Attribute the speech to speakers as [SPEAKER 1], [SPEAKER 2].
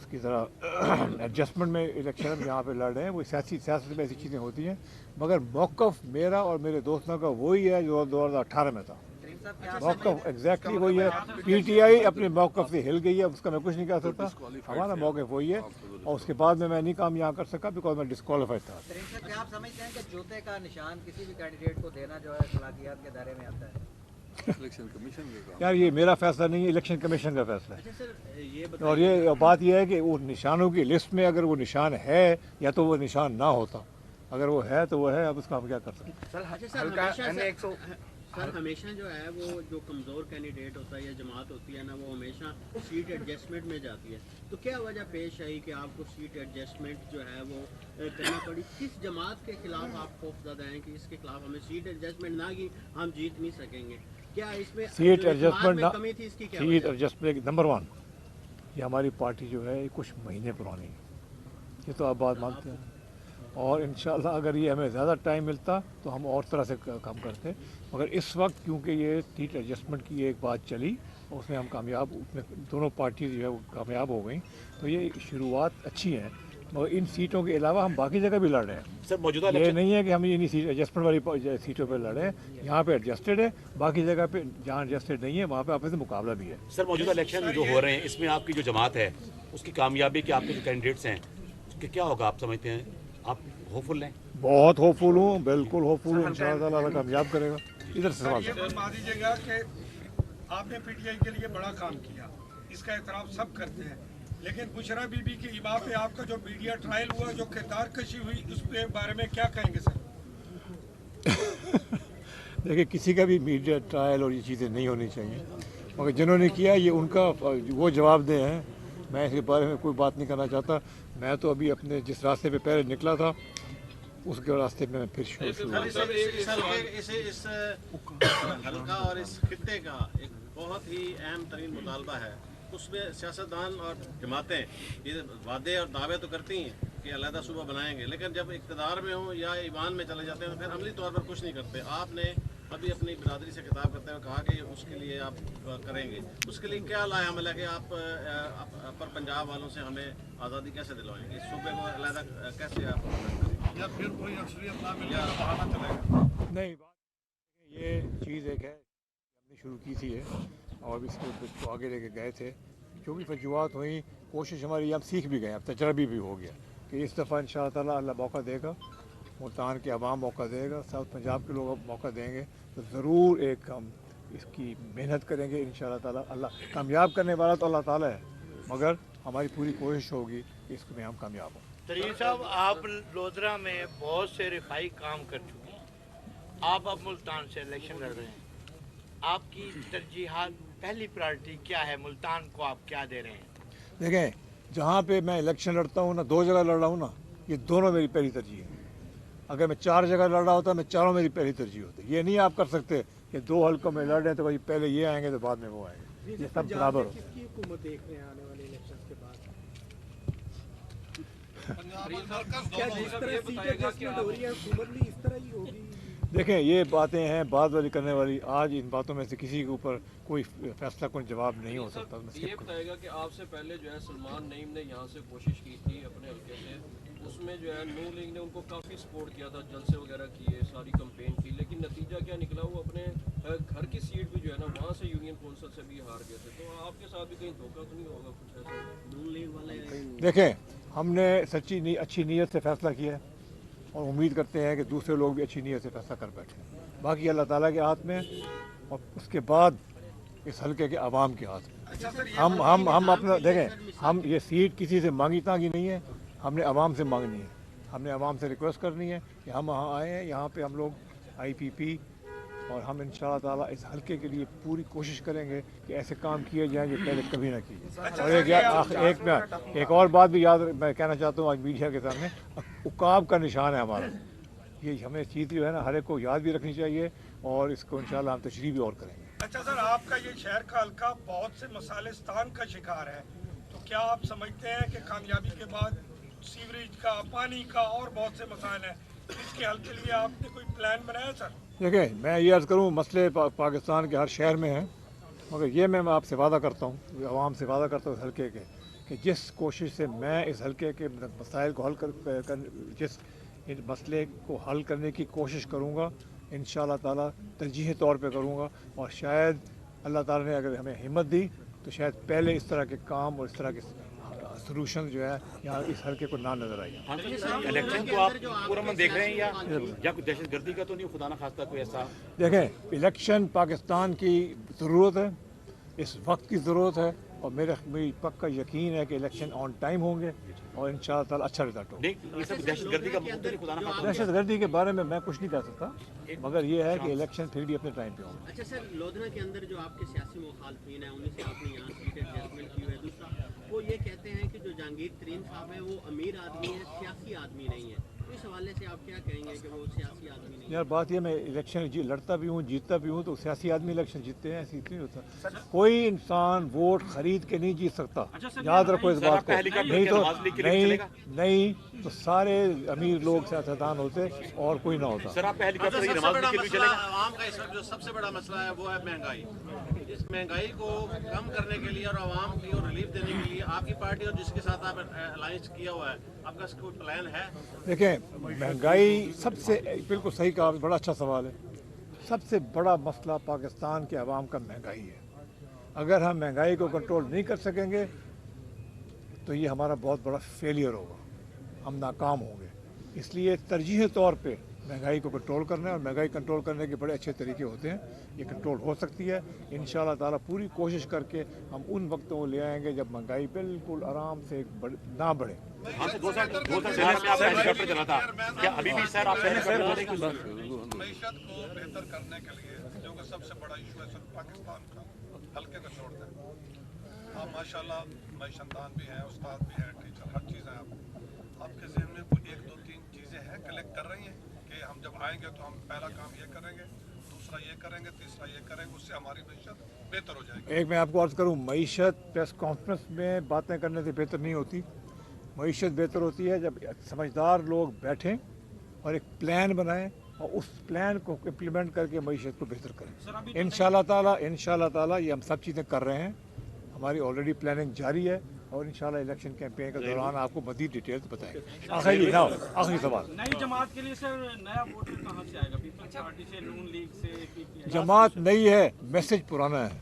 [SPEAKER 1] उसकी तरह एडजस्टमेंट में इलेक्शन हम यहाँ पे लड़ रहे हैं। वो सियासत में ऐसी चीज़ें होती हैं, मगर मौक़िफ़ मेरा और मेरे दोस्तों का वही है जो 2018 में था। मौक़िफ़ एग्जैक्टली वही है। पीटीआई अपने मौक़िफ़ से हिल गई है, उसका मैं कुछ नहीं कह सकता। हमारा मौक़िफ़ वही है, और उसके बाद में मैं नहीं काम यहाँ कर सका बिकॉज मैं डिस्क्वालीफाइड था।
[SPEAKER 2] क्या आप समझते हैं कि जूते का निशान किसी भी कैंडिडेट को देना जो है सलाहियत के दायरे में आता है?
[SPEAKER 3] इलेक्शन कमीशन का
[SPEAKER 1] यार ये मेरा फैसला नहीं है, इलेक्शन कमीशन का फैसला है।
[SPEAKER 2] अच्छा सर, ये
[SPEAKER 1] और ये बात यह है कि वो निशानों की लिस्ट में अगर वो निशान है या तो वो निशान ना होता, अगर वो है तो वो है, अब उसका हम क्या कर सकते हैं।
[SPEAKER 4] सर हमेशा जो है वो जो कमज़ोर कैंडिडेट होता है या जमात होती है ना, वो हमेशा सीट एडजस्टमेंट में जाती है। तो क्या वजह पेश आई कि आपको सीट एडजस्टमेंट जो है वो करनी पड़ी? किस जमात के खिलाफ आप खौफज़दा हैं कि इसके खिलाफ हमें सीट एडजस्टमेंट ना की हम जीत नहीं सकेंगे? क्या इसमें
[SPEAKER 1] सीट एडजस्टमेंट ना,
[SPEAKER 4] कमी थी? इसकी क्या
[SPEAKER 1] सीट एडजस्टमेंट नंबर 1, ये हमारी पार्टी जो है ये कुछ महीने पुरानी है, ये तो आप बात मानते हैं। और इंशाल्लाह अगर ये हमें ज़्यादा टाइम मिलता तो हम और तरह से काम करते, मगर इस वक्त क्योंकि ये सीट एडजस्टमेंट की एक बात चली और उसमें हम कामयाब, उसमें दोनों पार्टी जो है वो कामयाब हो गई, तो ये शुरुआत अच्छी है। मगर इन सीटों के अलावा हम बाकी जगह भी लड़ रहे हैं।
[SPEAKER 5] सर मौजूदा
[SPEAKER 1] ये नहीं है कि हम इन्हीं सीट एडजस्टमेंट वाली सीटों पर लड़ रहे हैं, यहाँ पे एडजस्टेड है, बाकी जगह पे जहाँ एडजस्टेड नहीं है वहाँ पे आपस में मुकाबला भी है।
[SPEAKER 5] सर मौजूदा इलेक्शन जो हो रहे हैं इसमें आपकी जो जमात है उसकी कामयाबी के आपके जो कैंडिडेट्स हैं उसके क्या होगा, आप समझते हैं? आप होपफुल हैं?
[SPEAKER 1] बहुत होपफुल हूँ, बिल्कुल होपफुल हूँ, इंशाअल्लाह ताला कामयाब करेगा। इधर से सवाल
[SPEAKER 6] मान दीजिएगा कि आपने पीटीआई के लिए बड़ा काम किया, इसका एतराफ़ सब करते हैं, लेकिन बुशरा बीबी की इमा पे आपका जो मीडिया ट्रायल हुआ, जो किरदार कशी हुई, उस पे बारे में क्या कहेंगे सर?
[SPEAKER 1] देखिए, किसी का भी मीडिया ट्रायल और ये चीज़ें नहीं होनी चाहिए, मगर जिन्होंने किया ये उनका वो जवाब दे हैं। मैं इसके बारे में कोई बात नहीं करना चाहता। मैं तो अभी अपने जिस रास्ते पे पहले निकला था उसके रास्ते में फिर शुरू
[SPEAKER 4] इस हल्का और इस खित्ते का एक बहुत ही अहम तरीन मुतालबा है। उसमें सियासतदान और जमातें ये वादे और दावे तो करती हैं कि अलहदा सूबा बनाएंगे, लेकिन जब इक़्तिदार में हो या ईवान में चले जाते हैं तो फिर अमली तौर पर कुछ नहीं करते। आपने अभी अपनी बिरादरी से खिताब करते हुए कहा कि उसके लिए आप करेंगे, उसके लिए क्या लाया अमल है कि आप अपर पंजाब वालों से हमें आज़ादी कैसे दिलवाएंगे, इस सूबे को अलहदा कैसे आप करेंगे, या फिर कोई अक्सरियत ना मिलने का बहाना चलेगा?
[SPEAKER 1] नहीं, ये चीज़ एक है हमने शुरू की थी और इसको आगे लेके गए थे। जो भी फजूआत हुई, कोशिश हमारी, हम सीख भी गए, अब तजर्बा भी हो गया कि इस दफ़ा इंशाअल्लाह ताला अल्लाह मौका देगा, मुल्तान के अवाम मौका देगा, साउथ पंजाब के लोग मौका देंगे, तो ज़रूर एक हम इसकी मेहनत करेंगे इंशाअल्लाह ताला। अल्लाह कामयाब करने वाला तो अल्लाह ताला है, मगर हमारी पूरी कोशिश होगी कि इसमें हम कामयाब हों।
[SPEAKER 7] तरीन साहब, आप लोधरा में बहुत से रिफाई काम कर चुके हैं, आप अब मुल्तान से इलेक्शन लड़ रहे हैं, आपकी तरजीहात, पहली प्रायोरिटी क्या है? मुल्तान को आप क्या दे रहे हैं?
[SPEAKER 1] देखें, जहाँ पे मैं इलेक्शन लड़ता हूँ ना, 2 जगह लड़ रहा हूँ ना, ये दोनों मेरी पहली तरजीह है। अगर मैं 4 जगह लड़ रहा होता मैं चारों मेरी पहली तरजीह होती। ये नहीं आप कर सकते कि 2 हल्कों में लड़ रहे हैं तो भाई पहले ये आएंगे तो बाद में वो आएंगे, ये सब बराबर हो।
[SPEAKER 4] किसकी हुकूमत देख रहे हैं आने वाले इलेक्शन के बाद? क्या जिस तरह सीट एडजस्टमेंट हो रही है हुकूमत भी इस तरह ही होगी?
[SPEAKER 1] देखें, ये बातें हैं बात वाली करने वाली। आज इन बातों में से किसी के ऊपर कोई फैसला, कोई जवाब नहीं हो सकता।
[SPEAKER 8] ये बताएगा कि आपसे पहले जो है सलमान नईम ने यहाँ से कोशिश की थी अपने हल्के से, उसमें जो है नून लीग ने उनको काफ़ी सपोर्ट किया था, जलसे वगैरह किए, सारी कंपेन की, लेकिन नतीजा क्या निकला? वो अपने घर की सीट भी जो है ना वहाँ से यूनियन कौंसिल से भी हार गए थे। तो आपके साथ भी कहीं धोखा तो नहीं होगा कुछ ऐसा?
[SPEAKER 4] नून लीग वाले
[SPEAKER 1] देखें, हमने सच्ची अच्छी नीयत से फैसला किया है और उम्मीद करते हैं कि दूसरे लोग भी अच्छी नीयत से फैसला कर बैठे। बाकी अल्लाह ताला के हाथ में और उसके बाद इस हल्के के आवाम के हाथ में। हम अपना देखें, हम ये सीट किसी से मांगी तांगी नहीं है, हमने आवाम से मांगनी है, हमने आवाम से रिक्वेस्ट करनी है कि हम वहाँ आए हैं, यहाँ पे हम लोग IPP और हम इंशाअल्लाह ताला इस हल्के के लिए पूरी कोशिश करेंगे कि ऐसे काम किए जाएँ जो पहले कभी ना किए। और एक और बात भी याद मैं कहना चाहता हूँ आज मीडिया के सामने, उकाब का निशान है हमारा, ये हमें चीज़ जो है ना हर एक को याद भी रखनी चाहिए और इसको इंशाअल्लाह हम तशरीह भी और करेंगे।
[SPEAKER 6] अच्छा सर, आपका ये शहर का हल्का बहुत से मसालिस्तान का शिकार है, तो क्या आप समझते हैं कि कामयाबी के बाद सीवरेज का, पानी का और बहुत से मसाइल हैं, इसके हल के लिए आपने कोई प्लान बनाया सर?
[SPEAKER 1] देखिए, मैं ये अर्ज़ करूँ, मसले पाकिस्तान के हर शहर में हैं मगर ये मैं आपसे वादा करता हूँ, आवाम से वादा करता हूँ इस हल्के के, कि जिस कोशिश से मैं इस हल्के के मसाइल को हल जिस इन मसले को हल करने की कोशिश करूँगा, इंशाअल्लाह ताला तरजीही तौर पे करूँगा, और शायद अल्लाह ताला ने अगर हमें हिम्मत दी तो शायद पहले इस तरह के काम और इस तरह के सलूशन जो है यहाँ इस हल्के को ना नजर आई।
[SPEAKER 5] इलेक्शन को आप पूरा मन देख रहे हैं या कोई दहशतगर्दी का तो नहीं, खुदा ना खास्ता कोई ऐसा?
[SPEAKER 1] देखें, इलेक्शन पाकिस्तान की ज़रूरत है, इस वक्त की ज़रूरत है, और मेरी पक्का यकीन है कि इलेक्शन ऑन टाइम होंगे और इंशाअल्लाह ताला अच्छा रिजल्ट होगा।
[SPEAKER 5] नहीं, ये सब दहशतगर्दी का मुद्दा नहीं, खुदा ना खास्ता।
[SPEAKER 1] दहशतगर्दी के बारे में मैं कुछ नहीं कह सकता, मगर ये है कि इलेक्शन फिर भी अपने टाइम पे होंगे।
[SPEAKER 9] अच्छा सर, लोधरा के अंदर जो आपके सियासी मुखालफिन हैं उन्हीं से आपने यहाँ सीट एडजस्टमेंट की हुई है। दूसरा, वो ये कहते हैं कि जो जहांगीर तरीन साहब है वो अमीर आदमी है, सियासी आदमी नहीं है। तो इस हवाले से आप क्या कहेंगे कि वो सियासी आदमी नहीं है?
[SPEAKER 1] यार बात ये, मैं इलेक्शन लड़ता भी हूँ, जीतता भी हूँ, तो सियासी आदमी इलेक्शन जीतते हैं, ऐसी नहीं होता। कोई इंसान वोट खरीद के नहीं जीत सकता, याद रखो इस बात को। नहीं तो सारे अमीर लोग सियासतदान होते और कोई ना होता।
[SPEAKER 5] सर, आप पहली बार
[SPEAKER 4] सबसे बड़ा मसला आवाम का इस वक्त जो सबसे बड़ा मसला है वो है महंगाई। इस महंगाई को कम करने के लिए और आवाम को रिलीफ देने के लिए आपकी पार्टी और जिसके साथ आप अलायंस किया हुआ है, आपका कोई प्लान है?
[SPEAKER 1] देखें, महंगाई सबसे, बिल्कुल सही कहा, बड़ा अच्छा सवाल है। सबसे बड़ा मसला पाकिस्तान के अवाम का महंगाई है। अगर हम महंगाई को कंट्रोल नहीं कर सकेंगे तो ये हमारा बहुत बड़ा फेलियर होगा, हम नाकाम होंगे। इसलिए तरजीही तौर पे महंगाई को कंट्रोल करना है, और महंगाई कंट्रोल करने के बड़े अच्छे तरीके होते हैं, ये कंट्रोल हो सकती है इंशाअल्लाह ताला। पूरी कोशिश करके हम उन वक्तों को ले आएंगे जब महंगाई बिल्कुल आराम से ना बढ़े।
[SPEAKER 5] दो साल पहले में आपका हेलीकॉप्टर चला था, क्या अभी भी सर आप
[SPEAKER 6] मईशत को बेहतर करने के लिए जो कि सबसे बड़ा इशू है सर पाकिस्तान का, हल्के को छोड़ दें। आप माशाल्लाह मईशतदान भी हैं, उस्ताद भी हैं, टीचर, हर चीज़ है। आपके ज़हन में कोई 1 2 3 चीज़ें हैं कलेक्ट कर रही हैं कि हम जब आएंगे तो हम पहला काम ये करेंगे, दूसरा ये करेंगे, तीसरा ये करेंगे, उससे हमारी मईशत बेहतर हो जाएगी?
[SPEAKER 1] एक मैं आपको अर्ज़ करूँ, मईशत प्रेस कॉन्फ्रेंस में बातें करने से बेहतर नहीं होती। मईशत बेहतर होती है जब समझदार लोग बैठें और एक प्लान बनाएं और उस प्लान को इम्प्लीमेंट करके मईशत को बेहतर करें। इंशाअल्लाह ताला ये हम सब चीज़ें कर रहे हैं, हमारी ऑलरेडी प्लानिंग जारी है, और इंशाअल्लाह इलेक्शन कैंपेन के दौरान आपको मज़ीद डिटेल्स बताएंगे। आखिरी सवाल,
[SPEAKER 10] नई जमात के लिए सर नया वोटर कहाँ से आएगा? पीपल्स पार्टी से, नून लीग से,
[SPEAKER 1] जमात नई है, मैसेज पुराना है।